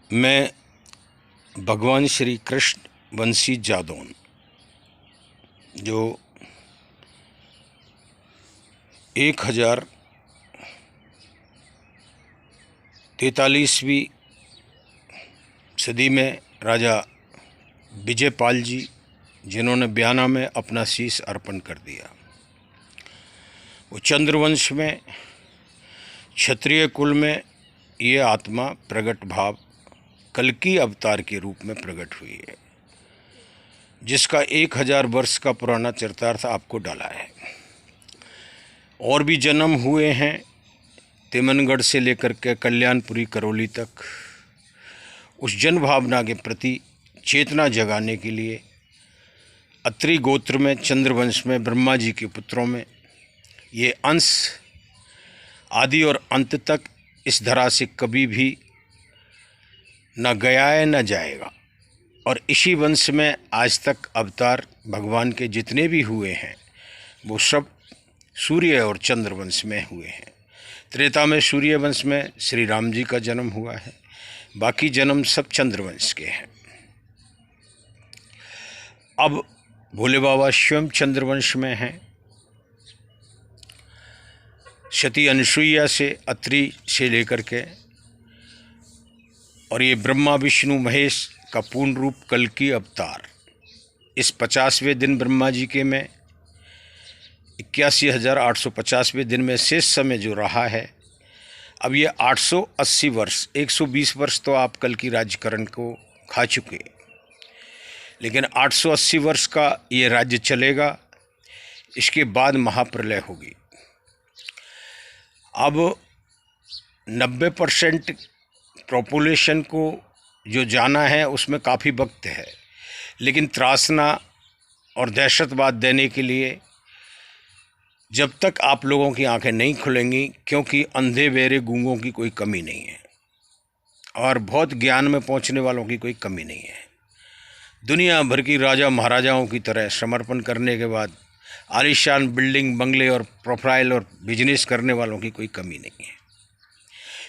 मैं भगवान श्री कृष्ण वंशी जादौन जो 1043वीं सदी में राजा विजयपाल जी, जिन्होंने ब्याना में अपना शीश अर्पण कर दिया, वो चंद्रवंश में क्षत्रिय कुल में ये आत्मा प्रगट भाव कल्कि अवतार के रूप में प्रकट हुई है, जिसका 1000 वर्ष का पुराना चरितार्थ आपको डाला है। और भी जन्म हुए हैं, तिमनगढ़ से लेकर के कल्याणपुरी करौली तक। उस जन भावना के प्रति चेतना जगाने के लिए अत्रि गोत्र में चंद्रवंश में ब्रह्मा जी के पुत्रों में ये अंश आदि और अंत तक इस धरा से कभी भी न गया है न जाएगा। और इसी वंश में आज तक अवतार भगवान के जितने भी हुए हैं वो सब सूर्य और चंद्र वंश में हुए हैं। त्रेता में सूर्य वंश में श्री राम जी का जन्म हुआ है, बाकी जन्म सब चंद्रवंश के हैं। अब भोले बाबा स्वयं चंद्रवंश में हैं। सती अनुसुईया से अत्रि से लेकर के और ये ब्रह्मा विष्णु महेश का पूर्ण रूप कल्कि अवतार इस 50वें दिन ब्रह्मा जी के में 81,850वें दिन में शेष समय जो रहा है, अब ये 880 वर्ष 120 वर्ष तो आप कल्कि राज्यकरण को खा चुके, लेकिन 880 वर्ष का ये राज्य चलेगा। इसके बाद महाप्रलय होगी। अब 90% पॉपुलेशन को जो जाना है उसमें काफ़ी वक्त है, लेकिन त्रासना और दहशतवाद देने के लिए जब तक आप लोगों की आंखें नहीं खुलेंगी, क्योंकि अंधे बहरे गूंगों की कोई कमी नहीं है और बहुत ज्ञान में पहुंचने वालों की कोई कमी नहीं है। दुनिया भर की राजा महाराजाओं की तरह समर्पण करने के बाद आलीशान बिल्डिंग बंगले और प्रोफाइल और बिजनेस करने वालों की कोई कमी नहीं है।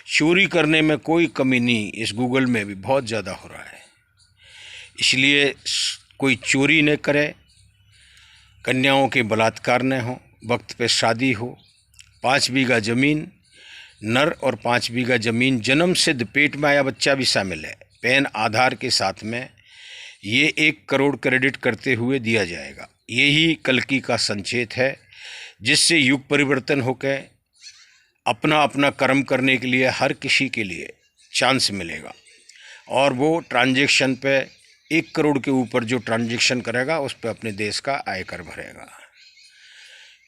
चोरी करने में कोई कमी नहीं, इस गूगल में भी बहुत ज़्यादा हो रहा है। इसलिए कोई चोरी न करे, कन्याओं के बलात्कार न हो, वक्त पे शादी हो, 5 बीघा ज़मीन नर और 5 बीघा ज़मीन जन्म सिद्ध पेट में आया बच्चा भी शामिल है। पैन आधार के साथ में ये 1 करोड़ क्रेडिट करते हुए दिया जाएगा। यही कल्कि का संचेत है, जिससे युग परिवर्तन होकर अपना अपना कर्म करने के लिए हर किसी के लिए चांस मिलेगा। और वो ट्रांजैक्शन पे 1 करोड़ के ऊपर जो ट्रांजैक्शन करेगा उस पर अपने देश का आयकर भरेगा।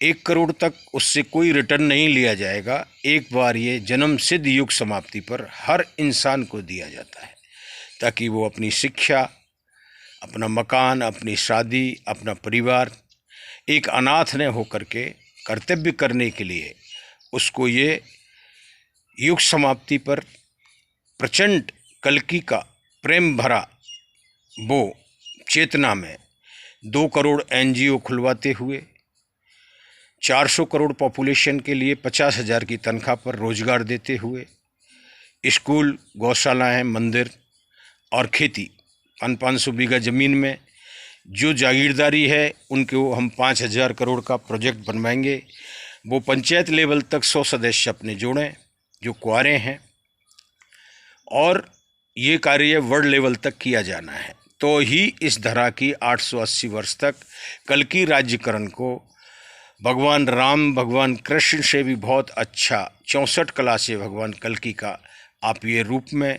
1 करोड़ तक उससे कोई रिटर्न नहीं लिया जाएगा। एक बार ये जन्म सिद्ध युग समाप्ति पर हर इंसान को दिया जाता है, ताकि वो अपनी शिक्षा, अपना मकान, अपनी शादी, अपना परिवार एक अनाथ न होकर के कर्तव्य करने के लिए उसको ये युग समाप्ति पर प्रचंड कल्कि का प्रेम भरा वो चेतना में 2 करोड़ NGO खुलवाते हुए 400 करोड़ पॉपुलेशन के लिए 50,000 की तनख्वाह पर रोजगार देते हुए स्कूल, गौशालाएं, मंदिर और खेती 500 बीघा ज़मीन में जो जागीरदारी है उनको हम 5,000 करोड़ का प्रोजेक्ट बनवाएंगे। वो पंचायत लेवल तक 100 सदस्य अपने जोड़ें जो कुंवारे हैं, और ये कार्य वर्ल्ड लेवल तक किया जाना है। तो ही इस धरा की 880 वर्ष तक कल्कि राज्यकरण को भगवान राम, भगवान कृष्ण से भी बहुत अच्छा 64 कला से भगवान कल्कि का आप ये रूप में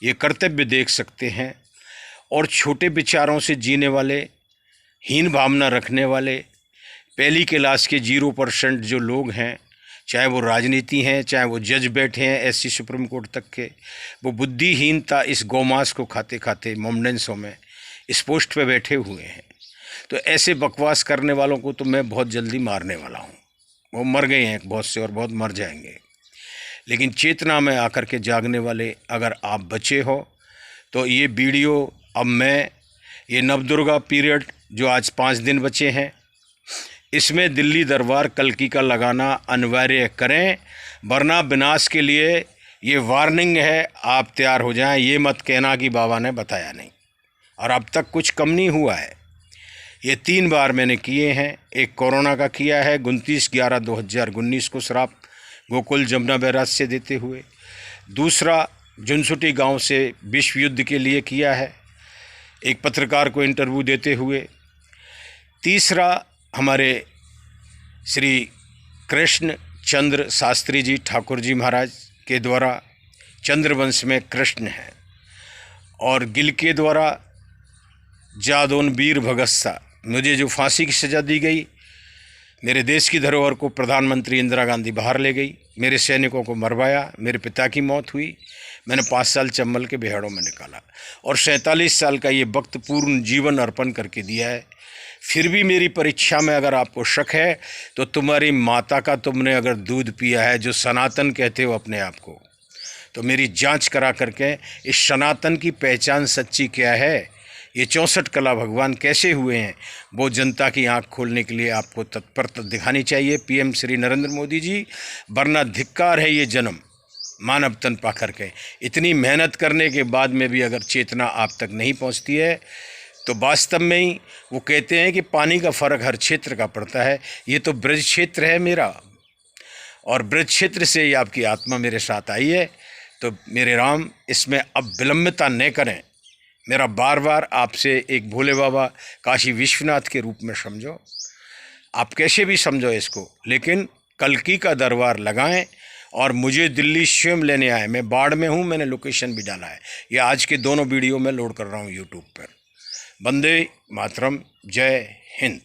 ये कर्तव्य देख सकते हैं। और छोटे विचारों से जीने वाले, हीन भावना रखने वाले, पहली क्लास के 0% जो लोग हैं, चाहे वो राजनीति हैं, चाहे वो जज बैठे हैं SC सुप्रीम कोर्ट तक के, वो बुद्धिहीनता इस गौमांस को खाते खाते मोमडेंसों में इस पोस्ट पे बैठे हुए हैं। तो ऐसे बकवास करने वालों को तो मैं बहुत जल्दी मारने वाला हूँ। वो मर गए हैं बहुत से और बहुत मर जाएंगे, लेकिन चेतना में आकर के जागने वाले अगर आप बचे हो तो ये वीडियो अब मैं ये नवदुर्गा पीरियड जो आज 5 दिन बचे हैं, इसमें दिल्ली दरबार कल्कि का लगाना अनिवार्य करें, वरना विनाश के लिए ये वार्निंग है, आप तैयार हो जाएं। ये मत कहना कि बाबा ने बताया नहीं। और अब तक कुछ कम नहीं हुआ है। ये 3 बार मैंने किए हैं। एक कोरोना का किया है 29/11/2019 को श्राप गोकुल जमुना बैराज से देते हुए। दूसरा जुनसुटी गांव से विश्व युद्ध के लिए किया है, एक पत्रकार को इंटरव्यू देते हुए। तीसरा हमारे श्री कृष्ण चंद्र शास्त्री जी ठाकुर जी महाराज के द्वारा, चंद्रवंश में कृष्ण है, और गिल के द्वारा जादोन वीर भगत सा, मुझे जो फांसी की सज़ा दी गई, मेरे देश की धरोहर को प्रधानमंत्री इंदिरा गांधी बाहर ले गई, मेरे सैनिकों को मरवाया, मेरे पिता की मौत हुई, मैंने 5 साल चंबल के बेहड़ों में निकाला और 47 साल का ये वक्त पूर्ण जीवन अर्पण करके दिया है। फिर भी मेरी परीक्षा में अगर आपको शक है तो तुम्हारी माता का तुमने अगर दूध पिया है, जो सनातन कहते हो अपने आप को, तो मेरी जांच करा करके इस सनातन की पहचान सच्ची क्या है, ये 64 कला भगवान कैसे हुए हैं, वो जनता की आंख खोलने के लिए आपको तत्परता दिखानी चाहिए पीएम श्री नरेंद्र मोदी जी। वरना धिक्कार है ये जन्म मानव तन पा करके। इतनी मेहनत करने के बाद में भी अगर चेतना आप तक नहीं पहुंचती है तो वास्तव में ही वो कहते हैं कि पानी का फ़र्क हर क्षेत्र का पड़ता है। ये तो ब्रज क्षेत्र है मेरा, और ब्रज क्षेत्र से ही आपकी आत्मा मेरे साथ आई है। तो मेरे राम, इसमें अब विलंबता न करें। मेरा बार बार आपसे एक भोले बाबा काशी विश्वनाथ के रूप में समझो, आप कैसे भी समझो इसको, लेकिन कल्कि का दरबार लगाएं और मुझे दिल्ली स्वयं लेने आए। मैं बाढ़ में हूँ, मैंने लोकेशन भी डाला है, ये आज के दोनों वीडियो में लोड कर रहा हूँ यूट्यूब पर। वंदे मातरम, जय हिंद।